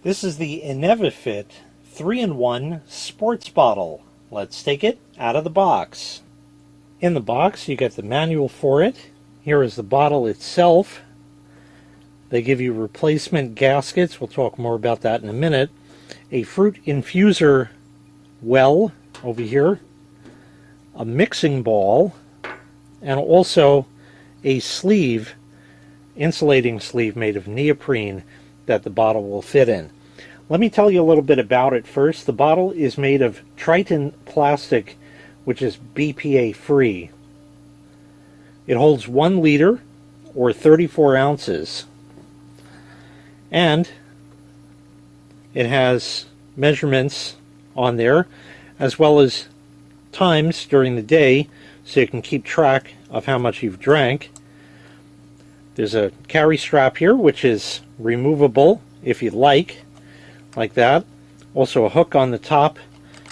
This is the INEVIFIT 3-in-1 sports bottle. Let's take it out of the box. In the box you get the manual for it. Here is the bottle itself. They give you replacement gaskets. We'll talk more about that in a minute. A fruit infuser well over here. A mixing ball. And also a sleeve, insulating sleeve made of neoprene that the bottle will fit in. Let me tell you a little bit about it first. The bottle is made of TRITON plastic, which is BPA-free. It holds 1 liter or 34 ounces. And it has measurements on there, as well as times during the day, so you can keep track of how much you've drank. There's a carry strap here, which is removable if you'd like that. Also a hook on the top,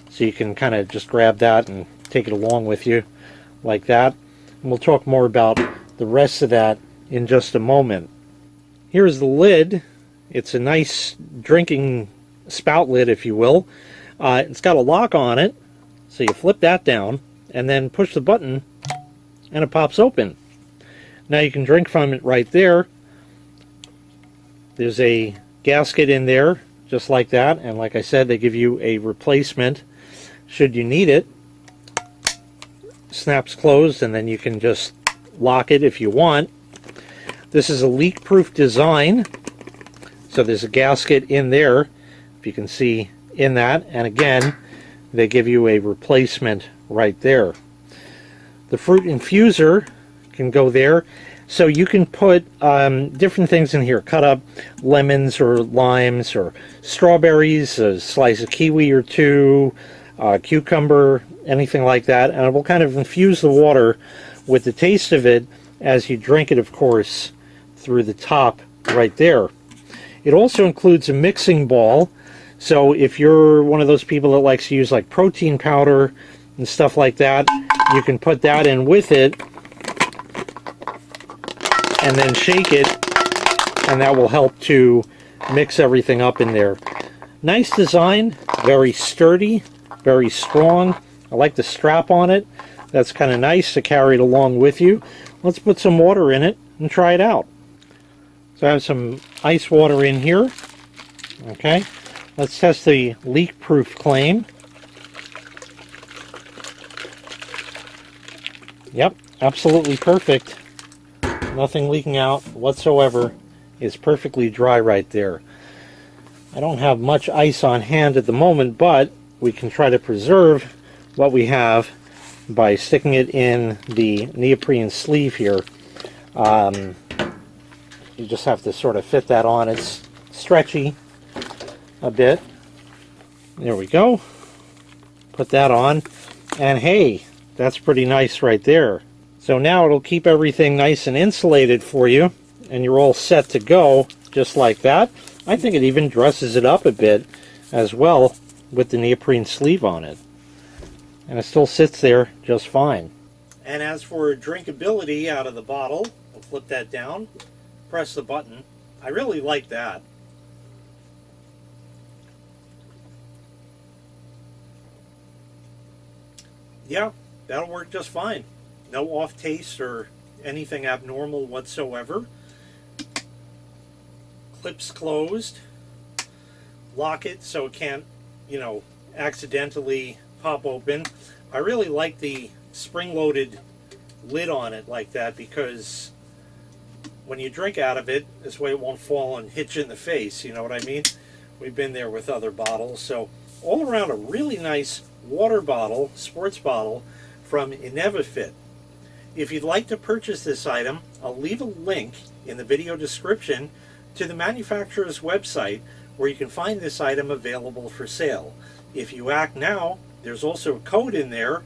so you can kind of just grab that and take it along with you like that. And we'll talk more about the rest of that in just a moment. Here's the lid. It's a nice drinking spout lid, if you will. It's got a lock on it, so you flip that down and then push the button and it pops open. Now you can drink from it right there. There's a gasket in there just like that, and like I said, they give you a replacement should you need it. Snaps closed and then you can just lock it if you want. This is a leak-proof design, so there's a gasket in there, if you can see in that, and again they give you a replacement right there. The fruit infuser can go there, so you can put different things in here. Cut up lemons or limes or strawberries, a slice of kiwi or two, cucumber, anything like that, and it will kind of infuse the water with the taste of it as you drink it, of course, through the top right there. It also includes a mixing ball, so if you're one of those people that likes to use like protein powder and stuff like that, you can put that in with it and then shake it, and that will help to mix everything up in there. Nice design, very sturdy, very strong. I like the strap on it. That's kind of nice to carry it along with you. Let's put some water in it and try it out. So I have some ice water in here. Okay, let's test the leak-proof claim. Yep, absolutely perfect. Nothing leaking out whatsoever. It's perfectly dry right there. I don't have much ice on hand at the moment, but we can try to preserve what we have by sticking it in the neoprene sleeve here. You just have to sort of fit that on. It's stretchy a bit. There we go. Put that on, and hey, that's pretty nice right there. So now it'll keep everything nice and insulated for you, and you're all set to go just like that. I think it even dresses it up a bit as well with the neoprene sleeve on it. And it still sits there just fine. And as for drinkability out of the bottle, I'll flip that down, press the button. I really like that. Yeah, that'll work just fine. No off taste or anything abnormal whatsoever. Clips closed. Lock it so it can't, accidentally pop open. I really like the spring-loaded lid on it like that, because when you drink out of it, this way it won't fall and hit you in the face, you know what I mean? We've been there with other bottles. So all around a really nice water bottle, sports bottle from INEVIFIT. If you'd like to purchase this item, I'll leave a link in the video description to the manufacturer's website where you can find this item available for sale. If you act now, there's also a code in there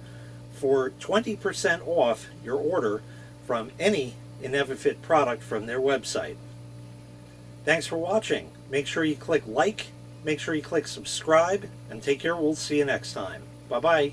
for 20% off your order from any INEVIFIT product from their website. Thanks for watching. Make sure you click like, make sure you click subscribe, and take care. We'll see you next time. Bye-bye.